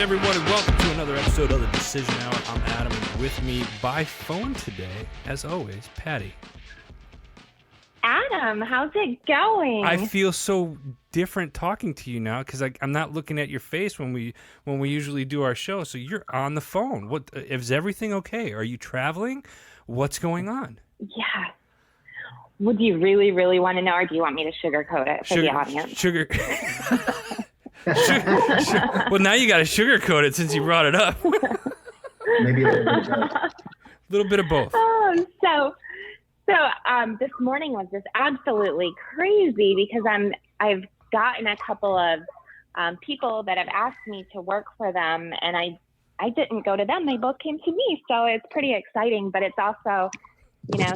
everyone, and welcome to another episode of the Decision Hour. I'm Adam, and with me by phone today, as always, Patty. Adam, how's it going? I feel so different talking to you now because I'm not looking at your face when we usually do our show. So you're on the phone. What is everything okay? Are you traveling? What's going on? Yeah. Would you really, really want to know, or do you want me to sugarcoat it for the audience? Sugar. Well, now you got to sugarcoat it since you brought it up. Maybe a little bit of both. Little bit of both. So this morning was just absolutely crazy because I've gotten a couple of people that have asked me to work for them, and I didn't go to them. They both came to me. So it's pretty exciting, but it's also,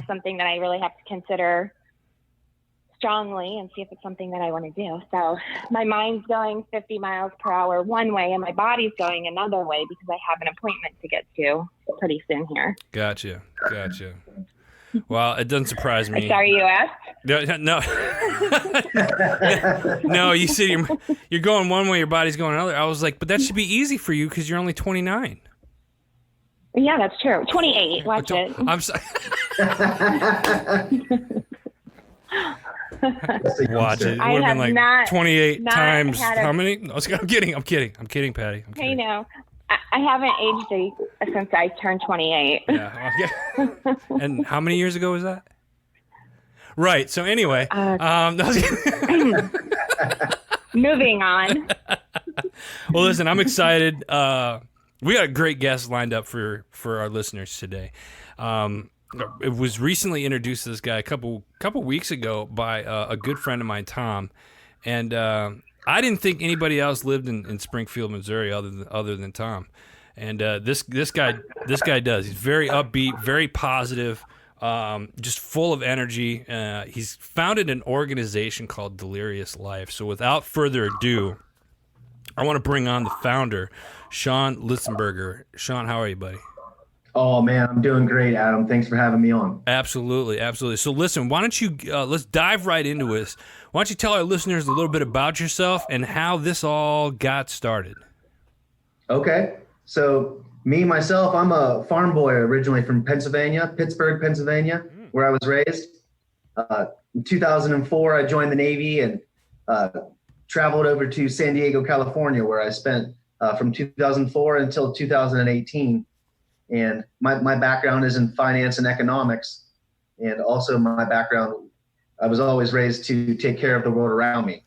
something that I really have to consider strongly and see if it's something that I want to do. So my mind's going 50 miles per hour one way and my body's going another way because I have an appointment to get to pretty soon here. Gotcha. Well, it doesn't surprise me. Sorry you asked? No. No, you said you're going one way, your body's going another. I was like, but that should be easy for you because you're only 29. Yeah, that's true. 28. Watch it. I'm sorry. Watch it. It would have been like 28 times. How many? No, I'm kidding, Patty. I know. I haven't aged since I turned 28. Yeah. And how many years ago was that? Right. So anyway, moving on. Well, listen, I'm excited. We got a great guest lined up for our listeners today. It was recently introduced to this guy a couple weeks ago by a good friend of mine, Tom, and I didn't think anybody else lived in Springfield, Missouri, other than Tom. And this guy does. He's very upbeat, very positive, just full of energy. He's founded an organization called Delirious Life. So without further ado, I want to bring on the founder, Sean Litzenberger. Sean, how are you, buddy? Oh, man, I'm doing great, Adam. Thanks for having me on. Absolutely. So listen, why don't you, let's dive right into this. Why don't you tell our listeners a little bit about yourself and how this all got started? Okay. So myself, I'm a farm boy originally from Pennsylvania, Pittsburgh, Pennsylvania, where I was raised. In 2004, I joined the Navy and traveled over to San Diego, California, where I spent from 2004 until 2018. And my background is in finance and economics. And also my background, I was always raised to take care of the world around me.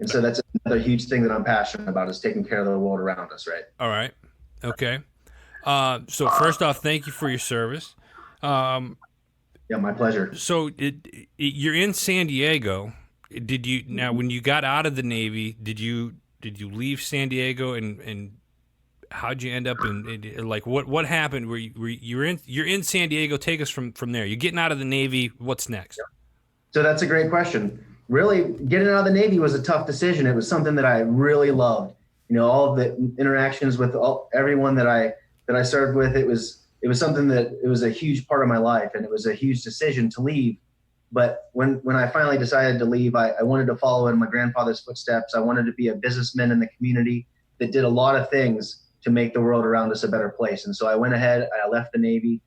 And so that's another huge thing that I'm passionate about is taking care of the world around us, right? All right. Okay. So first off, thank you for your service. Yeah, my pleasure. So you're in San Diego. Now when you got out of the Navy, did you leave San Diego and how'd you end up in like what happened? You're in San Diego? Take us from there. You're getting out of the Navy. What's next? So that's a great question. Really, getting out of the Navy was a tough decision. It was something that I really loved. All of the interactions with everyone that I served with. It was something that it was a huge part of my life, and it was a huge decision to leave. But when I finally decided to leave, I wanted to follow in my grandfather's footsteps. I wanted to be a businessman in the community that did a lot of things to make the world around us a better place. And so I went ahead, I left the Navy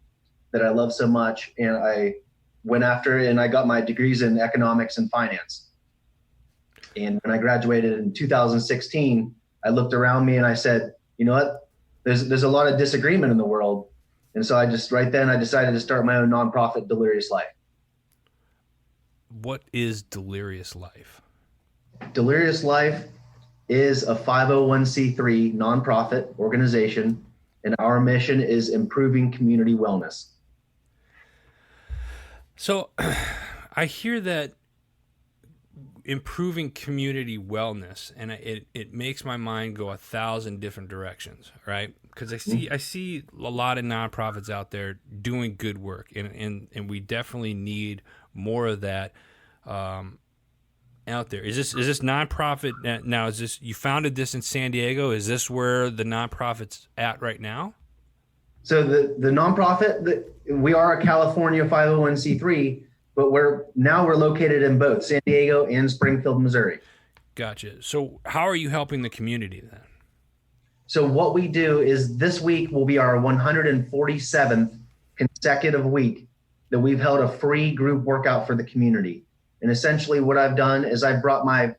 that I love so much, and I went after it, and I got my degrees in economics and finance. And when I graduated in 2016, I looked around me and I said, you know what, there's a lot of disagreement in the world. And so I decided to start my own nonprofit, Delirious Life. What is Delirious Life? Delirious Life is a 501c3 nonprofit organization, and our mission is improving community wellness. So I hear that improving community wellness, and it makes my mind go 1,000 different directions, right? Because I see a lot of nonprofits out there doing good work, and we definitely need more of that out there. Is this nonprofit now? Is this, you founded this in San Diego? Is this where the nonprofit's at right now? So the nonprofit, we are a California 501c3, but we're located in both San Diego and Springfield, Missouri. Gotcha. So how are you helping the community then? So what we do is this week will be our 147th consecutive week that we've held a free group workout for the community. And essentially what I've done is I brought my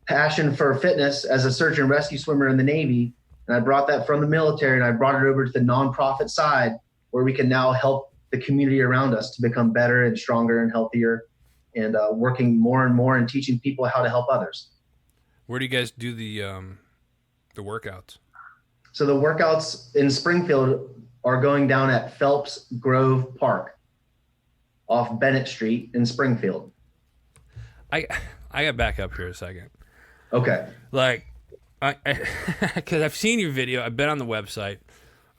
passion for fitness as a search and rescue swimmer in the Navy, and I brought that from the military and I brought it over to the nonprofit side where we can now help the community around us to become better and stronger and healthier, and working more and more and teaching people how to help others. Where do you guys do the workouts? So the workouts in Springfield are going down at Phelps Grove Park off Bennett Street in Springfield. I got to back up here a second. Okay. Like, because I've seen your video, I've been on the website,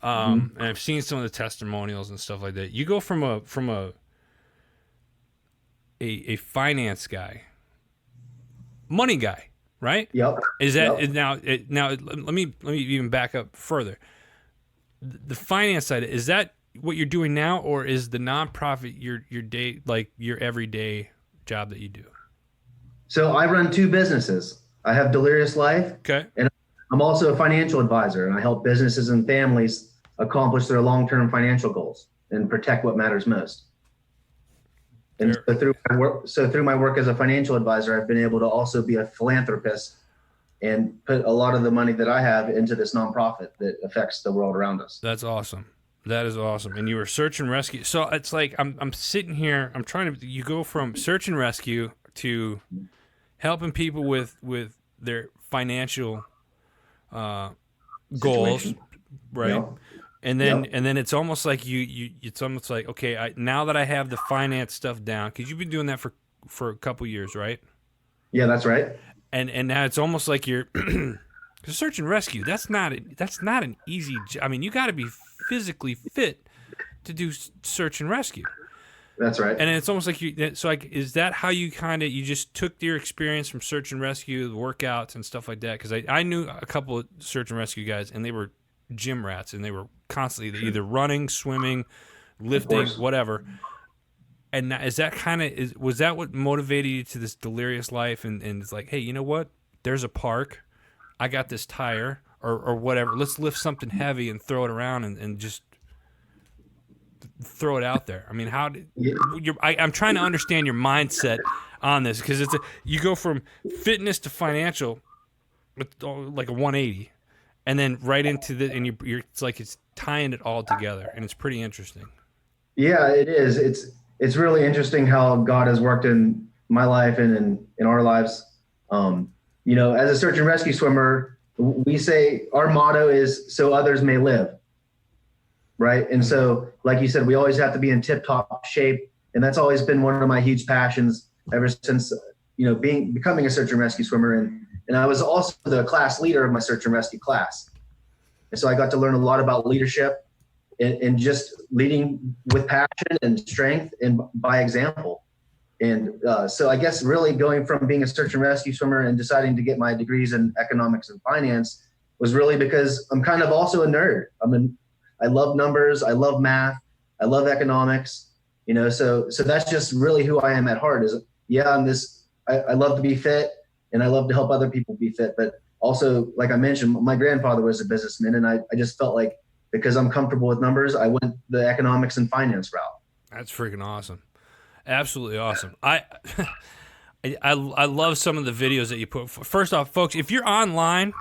and I've seen some of the testimonials and stuff like that. You go from a finance guy, money guy, right? Yep. Is that now? Let me even back up further. The finance side, is that what you're doing now, or is the nonprofit your day, like your everyday job that you do? So I run two businesses. I have Delirious Life, Okay, and I'm also a financial advisor, and I help businesses and families accomplish their long-term financial goals and protect what matters most. And so through my work as a financial advisor, I've been able to also be a philanthropist and put a lot of the money that I have into this nonprofit that affects the world around us. That's awesome. That is awesome. And you were search and rescue. So it's like I'm sitting here. I'm trying to. You go from search and rescue to helping people with their financial goals, right? Yep. And then it's almost like it's almost like, okay, now that I have the finance stuff down, because you've been doing that for a couple years, right? Yeah, that's right. And now it's almost like you're search and rescue. That's not an easy. I mean, you got to be physically fit to do search and rescue. That's right. And it's almost like is that how you you just took your experience from search and rescue, the workouts and stuff like that? Because I knew a couple of search and rescue guys, and they were gym rats, and they were constantly either running, swimming, lifting, whatever. And was that what motivated you to this Delirious Life? And it's like, hey, you know what? There's a park. I got this tire or whatever. Let's lift something heavy and throw it around and just throw it out there. I mean, I'm trying to understand your mindset on this, because you go from fitness to financial with like a 180, and then right into and you're it's like it's tying it all together, and it's pretty interesting. Yeah, it is. It's really interesting how God has worked in my life and in our lives. As a search and rescue swimmer, we say our motto is so others may live. Right. And so, like you said, we always have to be in tip top shape. And that's always been one of my huge passions ever since, becoming a search and rescue swimmer. And I was also the class leader of my search and rescue class. And so I got to learn a lot about leadership and just leading with passion and strength and by example. And so I guess really going from being a search and rescue swimmer and deciding to get my degrees in economics and finance was really because I'm kind of also a nerd. I love numbers. I love math. I love economics, so that's just really who I am at heart I love to be fit and I love to help other people be fit. But also, like I mentioned, my grandfather was a businessman, and I just felt like because I'm comfortable with numbers, I went the economics and finance route. That's freaking awesome. Absolutely awesome. I love some of the videos that you put. First off, folks, if you're online,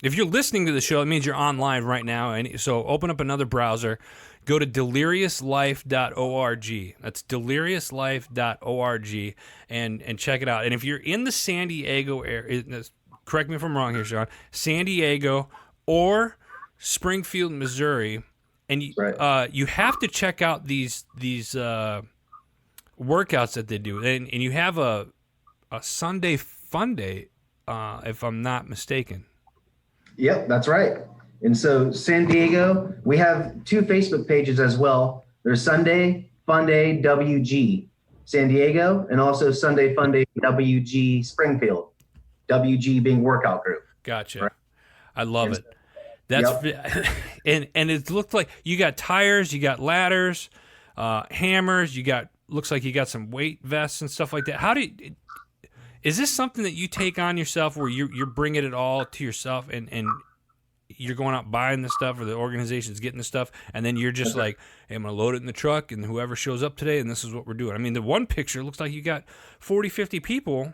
if you're listening to the show, it means you're online right now. And so open up another browser, go to deliriouslife.org. That's deliriouslife.org and check it out. And if you're in the San Diego area, correct me if I'm wrong here, Sean, San Diego or Springfield, Missouri, and you have to check out these workouts that they do. And you have a Sunday FunDay, if I'm not mistaken. Yep, that's right. And so San Diego, we have two Facebook pages as well. There's Sunday FunDay WG San Diego, and also Sunday FunDay WG Springfield. WG being workout group. Gotcha. Right? I love it. That's and it looked like you got tires, you got ladders, hammers, looks like you got some weight vests and stuff like that. Is this something that you take on yourself, where you're bringing it all to yourself, and you're going out buying the stuff, or the organization's getting the stuff, and then you're just like, hey, I'm going to load it in the truck, and whoever shows up today, and this is what we're doing. I mean, the one picture looks like you got 40, 50 people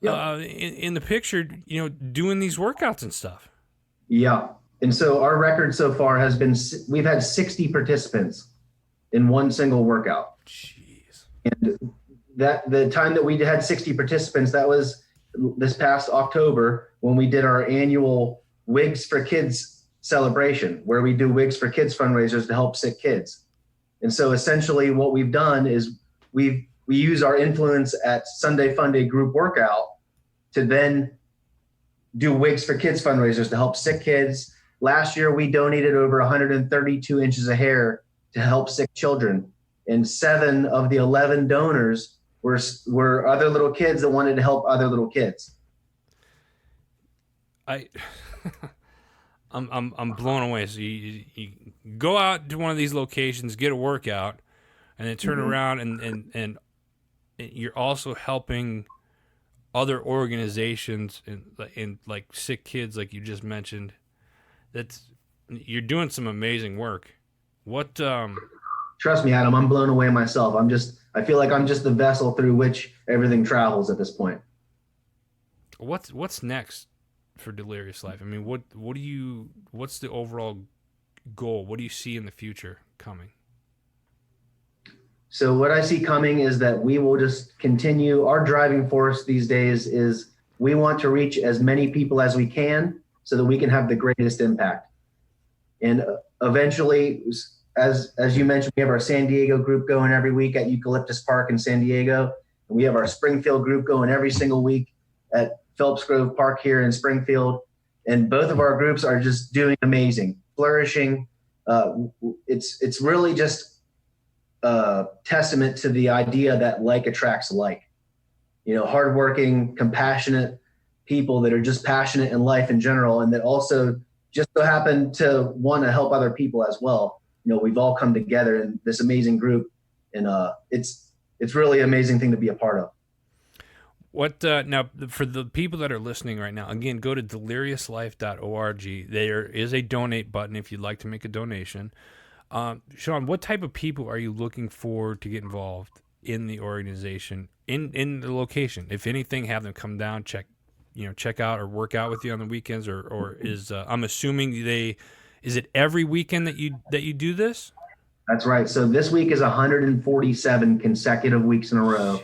in the picture, doing these workouts and stuff. Yeah. And so our record so far has been, we've had 60 participants in one single workout. Jeez. And that the time that we had 60 participants, that was this past October when we did our annual Wigs for Kids celebration, where we do Wigs for Kids fundraisers to help sick kids. And so essentially what we've done is we use our influence at Sunday FunDay group workout to then do Wigs for Kids fundraisers to help sick kids. Last year, we donated over 132 inches of hair to help sick children. And 7 of the 11 donors were other little kids that wanted to help other little kids. I'm blown away. So you go out to one of these locations, get a workout, and then turn around and you're also helping other organizations and like sick kids, like you just mentioned. You're doing some amazing work. What? Trust me, Adam, I'm blown away myself. I feel like I'm just the vessel through which everything travels at this point. What's next for Delirious Life? I mean, what's the overall goal? What do you see in the future coming? So what I see coming is that we will just continue. Our driving force these days is we want to reach as many people as we can so that we can have the greatest impact. And eventually, as you mentioned, we have our San Diego group going every week at Eucalyptus Park in San Diego. And we have our Springfield group going every single week at Phelps Grove Park here in Springfield. And both of our groups are just doing amazing, flourishing. It's really just a testament to the idea that like attracts like. Hardworking, compassionate people that are just passionate in life in general, and that also just so happen to want to help other people as well. We've all come together in this amazing group, and it's really an amazing thing to be a part of. What now for the people that are listening right now? Again, go to deliriouslife.org. There is a donate button if you'd like to make a donation. Sean, what type of people are you looking for to get involved in the organization, in the location? If anything, have them come down, check out or work out with you on the weekends, or is I'm assuming is it every weekend that you do this? That's right. So this week is 147 consecutive weeks in a row,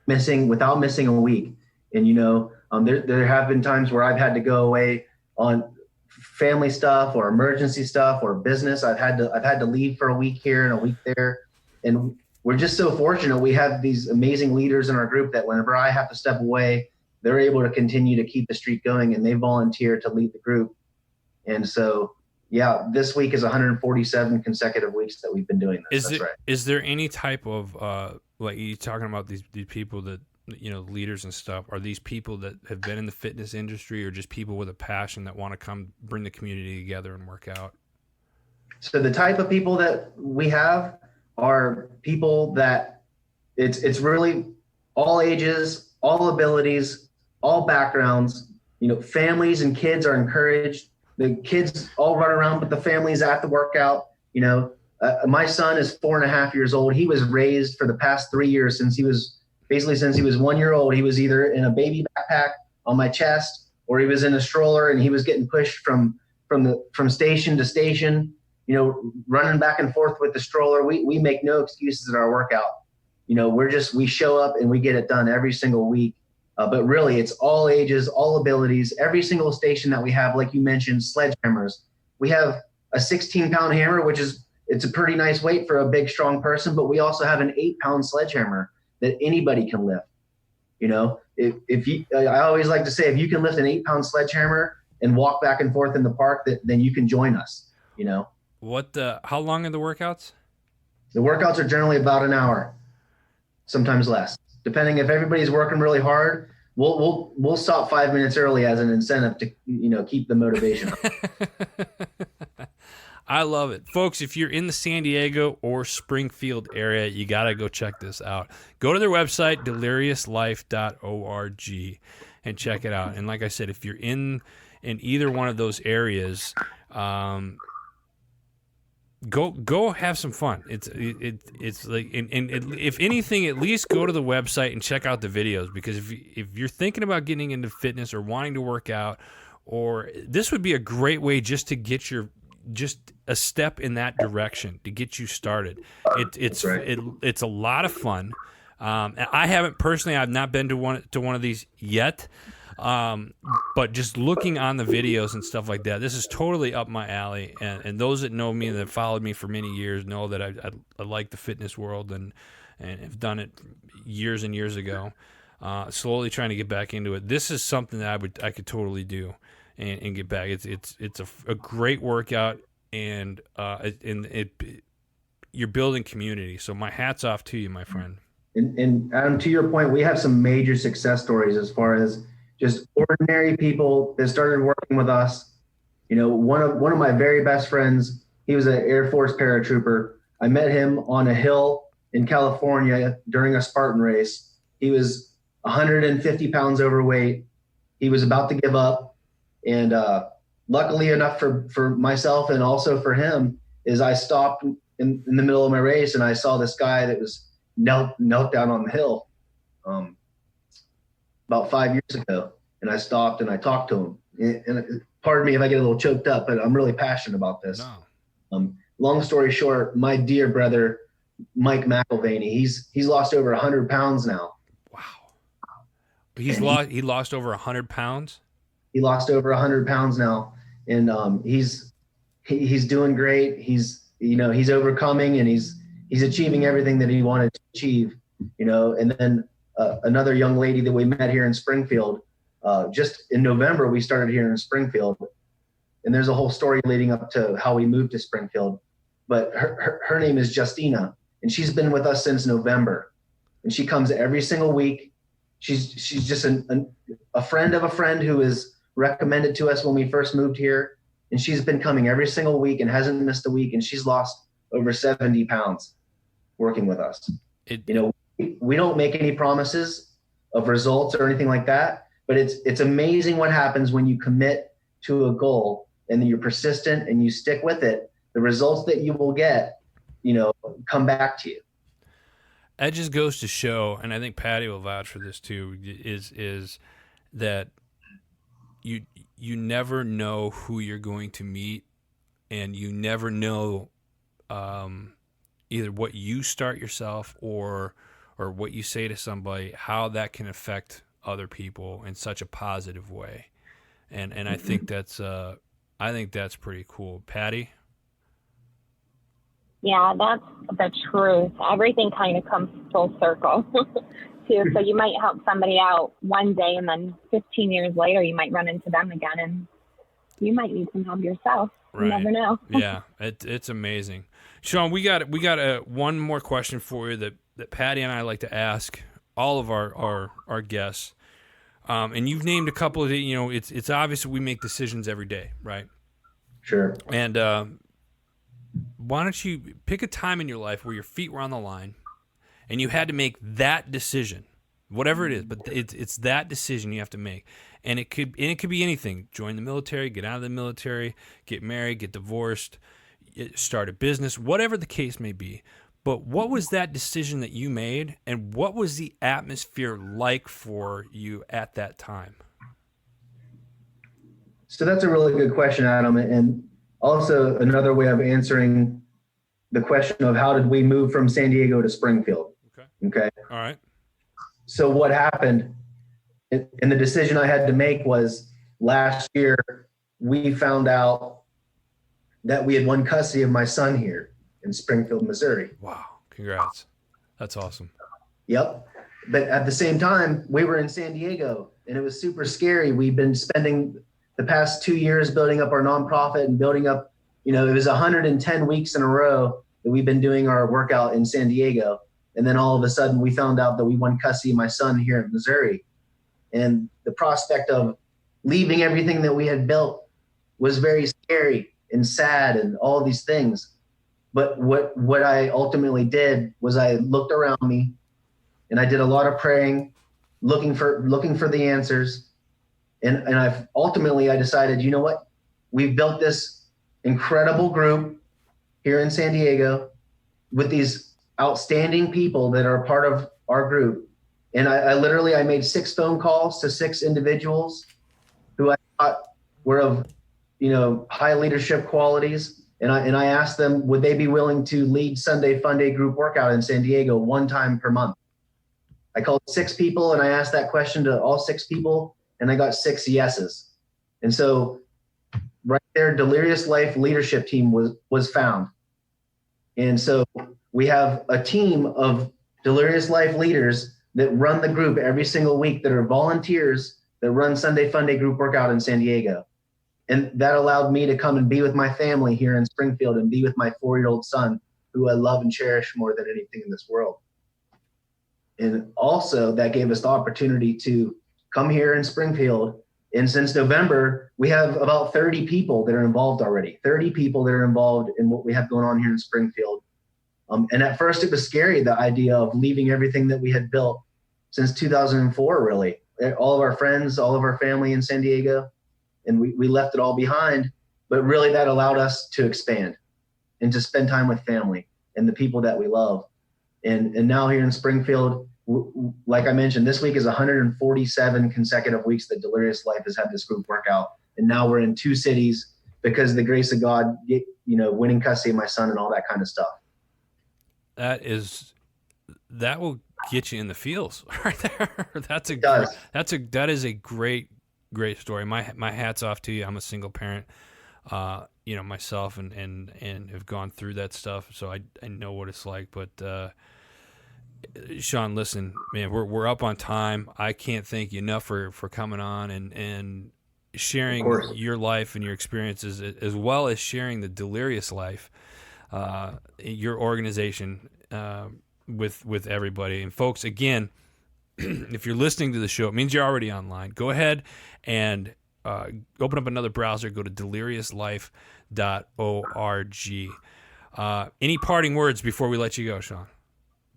without missing a week. And there have been times where I've had to go away on family stuff or emergency stuff or business. I've had to leave for a week here and a week there. And we're just so fortunate. We have these amazing leaders in our group that whenever I have to step away, they're able to continue to keep the streak going, and they volunteer to lead the group. And so, yeah, this week is 147 consecutive weeks that we've been doing this. That's right. Is there any type of, like you talking about these people that, leaders and stuff, are these people that have been in the fitness industry, or just people with a passion that want to come bring the community together and work out? So the type of people that we have are people that it's really all ages, all abilities, all backgrounds. Families and kids are encouraged. The kids all run around, but the family's at the workout. My son is 4.5 years old. He was raised for the past 3 years since he was 1 year old. He was either in a baby backpack on my chest, or he was in a stroller, and he was getting pushed from station to station, running back and forth with the stroller. We make no excuses at our workout. We show up and we get it done every single week. But really, it's all ages, all abilities. Every single station that we have, like you mentioned, sledgehammers. We have a 16-pound hammer, it's a pretty nice weight for a big, strong person. But we also have an 8-pound sledgehammer that anybody can lift. I always like to say, if you can lift an 8-pound sledgehammer and walk back and forth in the park, then you can join us. How long are the workouts? The workouts are generally about an hour, sometimes less. Depending if everybody's working really hard, we'll stop 5 minutes early as an incentive to keep the motivation up. I love it. Folks, if you're in the San Diego or Springfield area, you got to go check this out. Go to their website, deliriouslife.org, and check it out. And like I said, if you're in in either one of those areas, go have some fun. It's like, and if anything, at least go to the website and check out the videos, because if you're thinking about getting into fitness or wanting to work out, or this would be a great way just to get just a step in that direction to get you started. It's a lot of fun. I haven't personally, I've not been to one of these yet. But just looking on the videos and stuff like that, this is totally up my alley. And those that know me and that followed me for many years know that I like the fitness world and have done it years and years ago. Slowly trying to get back into it. This is something that I could totally do and get back. It's a great workout, and you're building community. So my hat's off to you, my friend. And Adam, to your point, we have some major success stories as far as just ordinary people that started working with us. You know, one of my very best friends, he was an Air Force paratrooper. I met him on a hill in California during a Spartan race. He was 150 pounds overweight. He was about to give up. And luckily enough for myself and also for him, is I stopped in the middle of my race and I saw this guy that was knelt down on the hill. About 5 years ago, and I stopped and I talked to him. And pardon me if I get a little choked up, but I'm really passionate about this. No. Long story short, my dear brother, Mike McElvaney, he's lost over 100 pounds now. Wow. He lost over 100 pounds? He lost over 100 pounds now. And he's doing great. He's overcoming, and he's achieving everything that he wanted to achieve, and then another young lady that we met here in Springfield, just in November, we started here in Springfield, and there's a whole story leading up to how we moved to Springfield, but her name is Justina, and she's been with us since November, and she comes every single week. She's just a friend of a friend who is recommended to us when we first moved here, and she's been coming every single week and hasn't missed a week, and she's lost over 70 pounds working with us. We don't make any promises of results or anything like that, but it's amazing what happens when you commit to a goal and then you're persistent and you stick with it. The results that you will get, come back to you. That just goes to show, and I think Patty will vouch for this too, is that you never know who you're going to meet, and you never know either what you start yourself or what you say to somebody, how that can affect other people in such a positive way. And I think that's pretty cool. Patty? Yeah, that's the truth. Everything kind of comes full circle too. So you might help somebody out one day, and then 15 years later you might run into them again, and you might need some help yourself. Right. You never know. Yeah, it's amazing. Sean, we got one more question for you that Patty and I like to ask all of our guests. And you've named a couple of, it's obvious that we make decisions every day, right? Sure. And why don't you pick a time in your life where your feet were on the line and you had to make that decision, whatever it is, but it's that decision you have to make. And it could be anything. Join the military, get out of the military, get married, get divorced, start a business, whatever the case may be. But what was that decision that you made, and what was the atmosphere like for you at that time? So that's a really good question, Adam. And also another way of answering the question of how did we move from San Diego to Springfield? Okay. All right. So what happened, and the decision I had to make was last year we found out that we had won custody of my son here in Springfield, Missouri. Wow. Congrats. That's awesome. Yep. But at the same time, we were in San Diego, and it was super scary. We've been spending the past 2 years building up our nonprofit and building up, it was 110 weeks in a row that we've been doing our workout in San Diego. And then all of a sudden we found out that we won custody of my son here in Missouri. And the prospect of leaving everything that we had built was very scary and sad and all of these things. But what I ultimately did was I looked around me and I did a lot of praying, looking for the answers. And I decided, you know what? We've built this incredible group here in San Diego with these outstanding people that are part of our group. And I made 6 phone calls to 6 individuals who I thought were of, high leadership qualities. And I asked them, would they be willing to lead Sunday FunDay group workout in San Diego 1 time per month? I called 6 people and I asked that question to all 6 people, and I got 6 yeses. And so right there, Delirious Life leadership team was found. And so we have a team of Delirious Life leaders that run the group every single week, that are volunteers that run Sunday FunDay group workout in San Diego. And that allowed me to come and be with my family here in Springfield and be with my 4-year-old son, who I love and cherish more than anything in this world. And also that gave us the opportunity to come here in Springfield. And since November, we have about 30 people that are involved already, 30 people that are involved in what we have going on here in Springfield. And at first it was scary, the idea of leaving everything that we had built since 2004, really. All of our friends, all of our family in San Diego, and we left it all behind. But really that allowed us to expand and to spend time with family and the people that we love. And now here in Springfield, like I mentioned, this week is 147 consecutive weeks that Delirious Life has had this group workout. And now we're in 2 cities because of the grace of God, winning custody of my son and all that kind of stuff. That will get you in the feels right there. That is a great story. My hat's off to you. I'm a single parent, myself, and have gone through that stuff. So I know what it's like, but, Sean, listen, man, we're up on time. I can't thank you enough for coming on and sharing your life and your experiences, as well as sharing the Delirious Life, your organization, with everybody. And folks, again, if you're listening to the show, it means you're already online. Go ahead and open up another browser. Go to deliriouslife.org. Any parting words before we let you go, Sean?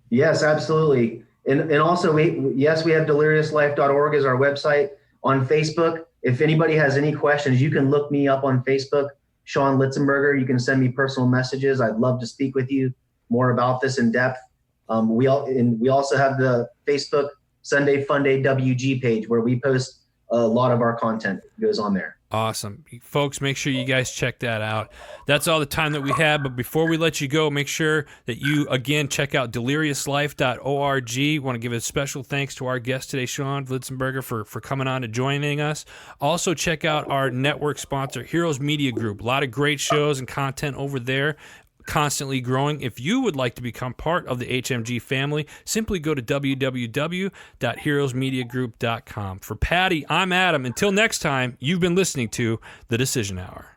Yes, absolutely. And also, we have deliriouslife.org as our website. On Facebook, if anybody has any questions, you can look me up on Facebook, Sean Litzenberger. You can send me personal messages. I'd love to speak with you more about this in depth. We also have the Facebook Sunday FunDay WG page where we post a lot of our content. It goes on there. Awesome. Folks, make sure you guys check that out. That's all the time that we have. But before we let you go, make sure that you, again, check out deliriouslife.org. Want to give a special thanks to our guest today, Sean Litzenberger, for coming on and joining us. Also, check out our network sponsor, Heroes Media Group. A lot of great shows and content over there, constantly growing. If you would like to become part of the HMG family, simply go to www.heroesmediagroup.com. For Patty, I'm Adam. Until next time, you've been listening to The Decision Hour.